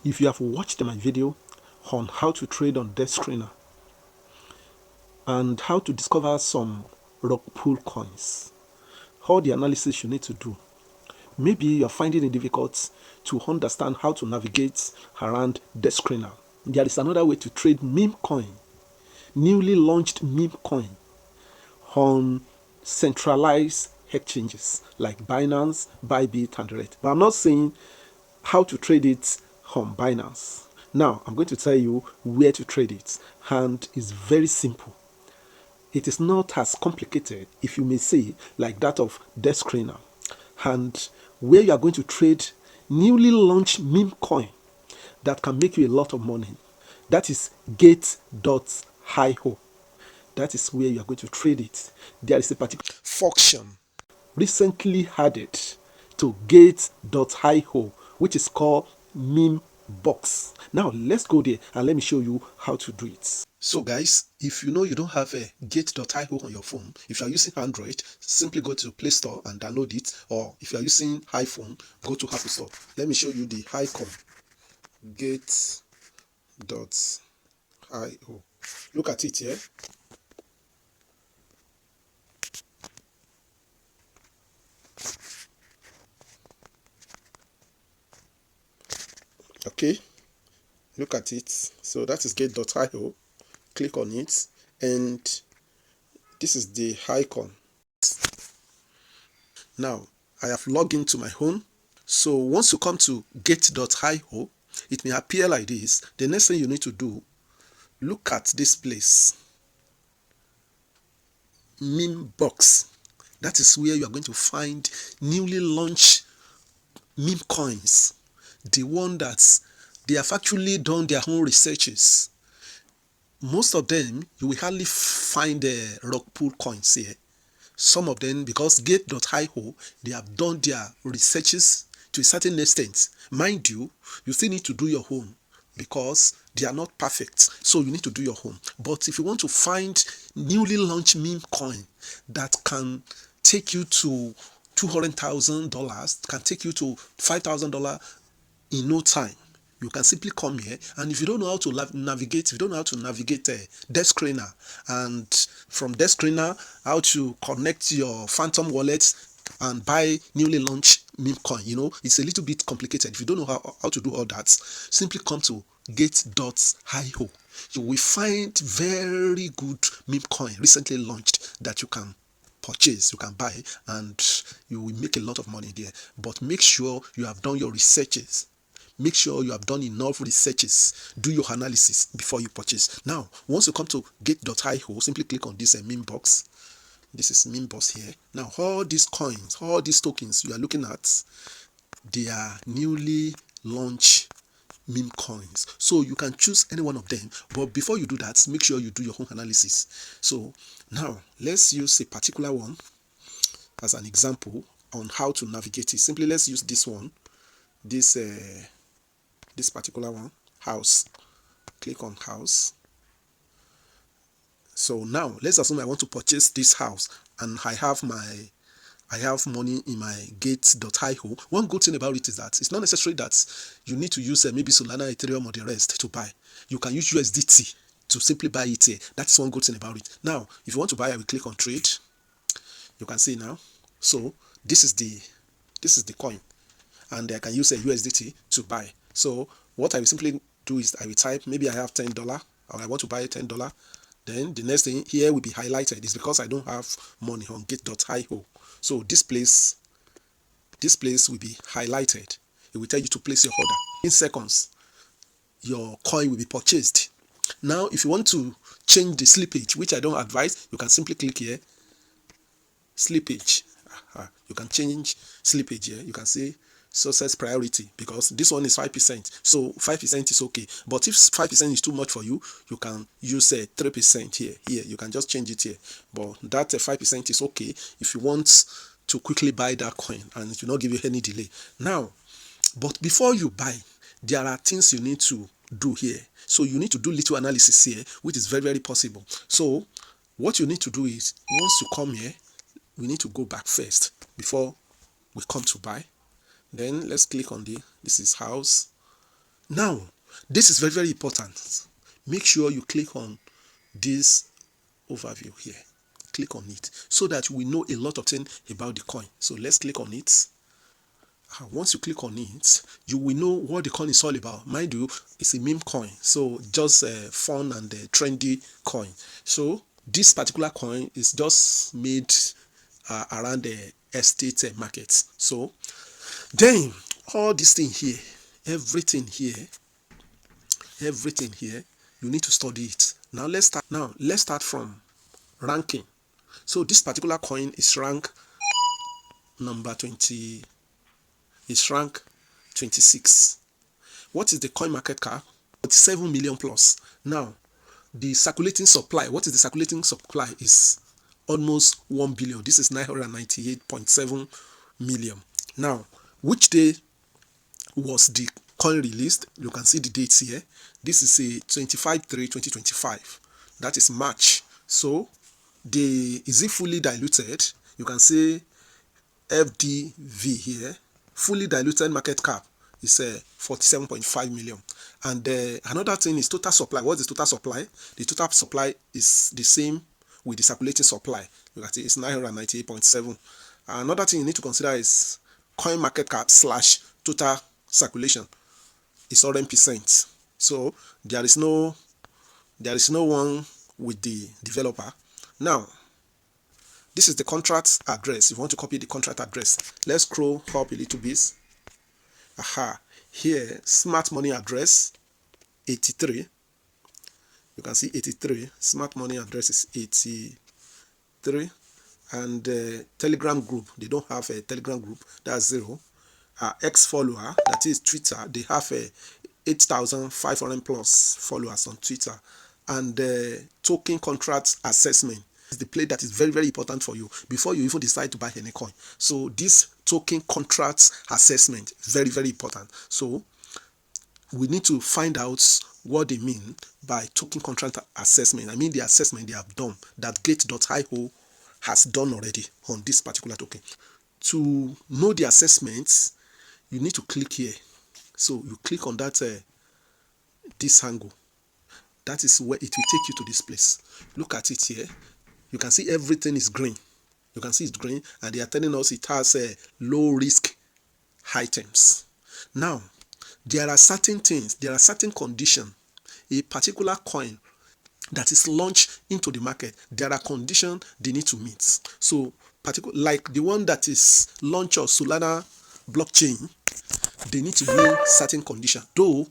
If you have watched my video on how to trade on Dexscreener and how to discover some rug pull coins, all the analysis you need to do, maybe you're finding it difficult to understand how to navigate around Dexscreener. There is another way to trade Memecoin, newly launched Memecoin on centralized exchanges like Binance, BYBIT, and the rest. But I'm not saying how to trade it on Binance. Now, I'm going to tell you where to trade it, and it's very simple. It is not as complicated, if you may say, like that of Dexscreener, and where you are going to trade newly launched meme coin that can make you a lot of money. That is gate.io. That is where you are going to trade it. There is a particular function recently added to gate.io, which is called meme box. Now let's go there and let me show you how to do it. So guys, if you know you don't have a gate.io on your phone, if you are using Android, simply go to Play Store and download it, or if you are using iPhone, go to Apple Store. Let me show you the icon, gate.io. Look at it here. Okay, look at it. So that is gate.io. Click on it, and this is the icon. Now I have logged into my home. So once you come to gate.io, it may appear like this. The next thing you need to do, look at this place, meme box. That is where you are going to find newly launched meme coins, the one that they have actually done their own researches. Most of them you will hardly find the rug pull coins here. Some of them, because gate.io, they have done their researches to a certain extent. Mind you, you still need to do your own because they are not perfect. So you need to do your own. But if you want to find newly launched meme coin that can take you to $200,000, can take you to $5,000 in no time, you can simply come here. And if you don't know how to navigate, if you don't know how to navigate Dexscreener, and from Dexscreener how to connect your phantom wallets and buy newly launched meme coin, it's a little bit complicated. If you don't know how to do all that, simply come to gate.io. You will find very good meme coin recently launched that you can purchase, you can buy, and you will make a lot of money there. But make sure you have done your researches. Make sure you have done enough researches. Do your analysis before you purchase. Now, once you come to gate.io, simply click on this meme box. This is meme box here. Now, all these coins, all these tokens you are looking at, they are newly launched meme coins. So you can choose any one of them. But before you do that, make sure you do your own analysis. So now, let's use a particular one as an example on how to navigate it. Simply let's use this one. This particular one, house. Click on house. So now let's assume I want to purchase this house and I have money in my gate.io. One good thing about it is that it's not necessary that you need to use maybe Solana, Ethereum, or the rest to buy. You can use USDT to simply buy it here. That's one good thing about it. Now, if you want to buy, I will click on trade. You can see now. So this is the coin, and I can use a USDT to buy. So what I will simply do is I will type, maybe I have $10 or I want to buy $10. Then the next thing here will be highlighted. It's because I don't have money on gate.io. So this place will be highlighted. It will tell you to place your order. In seconds, your coin will be purchased. Now, if you want to change the slippage, which I don't advise, you can simply click here, slippage. You can change slippage here. You can see success priority, because this one is 5%. So 5% is okay. But if 5% is too much for you, you can use 3% here. Here, you can just change it here. But that 5% is okay if you want to quickly buy that coin and it will not give you any delay. Now, but before you buy, there are things you need to do here. So you need to do little analysis here, which is very, very possible. So what you need to do is, once you come here, we need to go back first before we come to buy. Then let's click on this is house. Now, this is very, very important. Make sure you click on this overview here. Click on it so that we know a lot of things about the coin. So let's click on it. Once you click on it, you will know what the coin is all about. Mind you, it's a meme coin, so just fun and trendy coin. So this particular coin is just made around the estate market. So then all this thing here, everything here, you need to study it. Now let's start from ranking. So this particular coin is rank number 20. It's rank 26. What is the coin market cap? 47 million plus. Now, the circulating supply. What is the circulating supply? Is almost 1 billion. This is 998.7 million. Now, which day was the coin released? You can see the dates here. This is a 25/3/2025. That is March. So, is it fully diluted? You can see FDV here. Fully diluted market cap is 47.5 million. And another thing is total supply. What is the total supply? The total supply is the same with the circulating supply. You can see it's 998.7. Another thing you need to consider is coin market cap / total circulation. It's 100%. So there is no one with the developer. Now, this is the contract address. If you want to copy the contract address, let's scroll up a little bit. Here, smart money address 83. You can see 83. Smart money address is 83. And Telegram group, they don't have a Telegram group. That's 0. X follower, that is Twitter, they have 8,500 plus followers on Twitter. And token contract assessment is the play that is very, very important for you before you even decide to buy any coin. So this token contract assessment, very, very important. So we need to find out what they mean by token contract assessment. I mean the assessment they have done, that Gate.io has done already on this particular token. To know the assessments, you need to click here. So you click on that this angle. That is where it will take you to this place. Look at it here. You can see everything is green. You can see it's green, and they are telling us it has low risk items. Now, there are certain things, there are certain conditions. A particular coin that is launched into the market, there are conditions they need to meet. So, like the one that is launched on Solana blockchain, they need to meet certain conditions. Though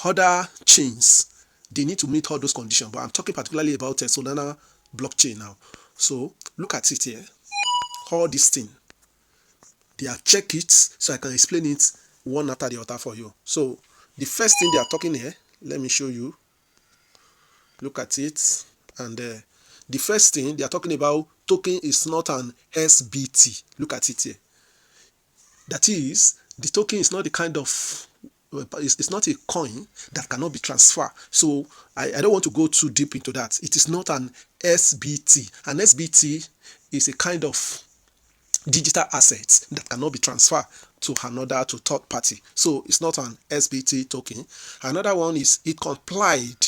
other chains, they need to meet all those conditions. But I'm talking particularly about Solana blockchain now. So look at it here. All these things, they are check it so I can explain it one after the other for you. So the first thing they are talking here, let me show you. Look at it. And the first thing they are talking about, token is not an SBT. Look at it here. That is, the token is not the kind of, it's not a coin that cannot be transferred. So I don't want to go too deep into that. It is not an SBT. An SBT is a kind of digital asset that cannot be transferred to third party. So it's not an SBT token. Another one is it complied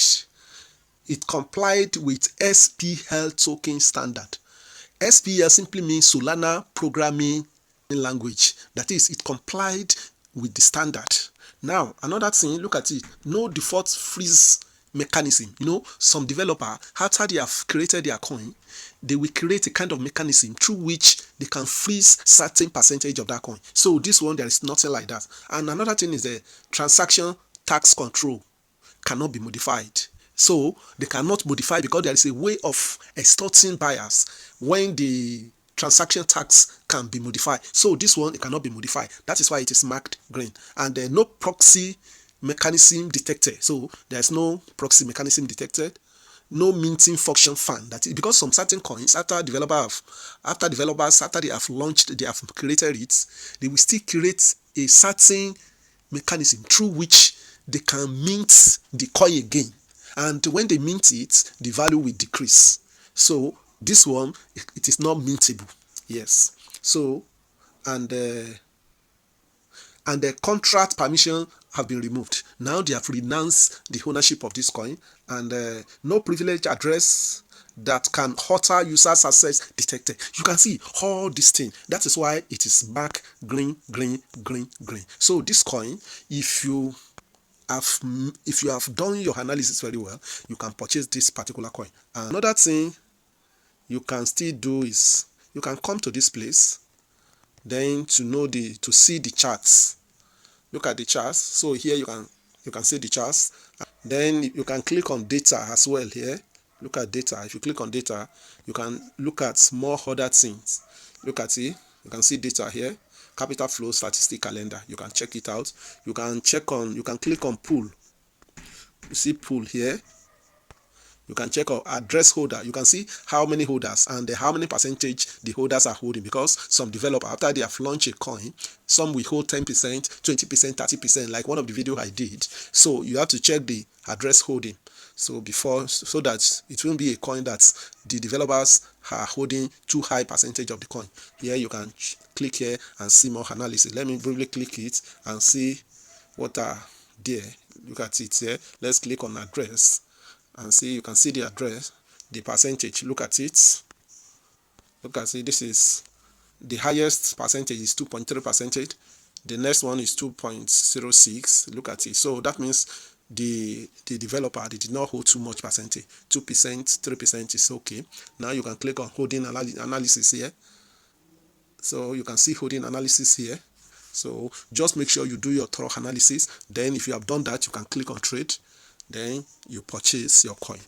with SPL token standard. SPL simply means Solana Programming Language. That is, it complied with the standard. Now, another thing, look at it. No default freeze mechanism. You know, some developer, after they have created their coin, they will create a kind of mechanism through which they can freeze certain percentage of that coin. So this one, there is nothing like that. And another thing is the transaction tax control cannot be modified. So they cannot modify because there is a way of extorting buyers when the transaction tax can be modified. So this one, it cannot be modified. That is why it is marked green. And no proxy mechanism detected. So there's no proxy mechanism detected. No minting function found. That is because some certain coins, after developers they have launched, they have created it, they will still create a certain mechanism through which they can mint the coin again. And when they mint it, the value will decrease. So this one, it is not mintable. Yes. So, and the contract permission have been removed. Now they have renounced the ownership of this coin, and no privilege address that can alter users' access detected. You can see all this thing. That is why it is back green, green, green, green. So this coin, if you have done your analysis very well, you can purchase this particular coin. Another thing you can still do is you can come to this place, then to see the charts. Look at the charts. So here you can see the charts. Then you can click on data as well here. Look at data. If you click on data, you can look at more other things. Look at it. You can see data here. Capital flow statistic calendar. You can check it out. You can click on pool. You see pool here. You can check out address holder. You can see how many holders and how many percentage the holders are holding, because some developer, after they have launched a coin, some will hold 10%, 20%, 30%, like one of the video I did. So you have to check the address holding. So that it won't be a coin that the developers are holding too high percentage of the coin. Here you can click here and see more analysis. Let me briefly click it and see what are there. Look at it here. Let's click on address and see. You can see the address, the percentage. Look at it. Look at it. This is the highest percentage is 2.3%. The next one is 2.06. Look at it. So that means the developer, they did not hold too much percentage. 2%, 3% is okay. Now you can click on holding analysis here. So you can see holding analysis here. So just make sure you do your thorough analysis. Then if you have done that, you can click on trade. Then you purchase your coin.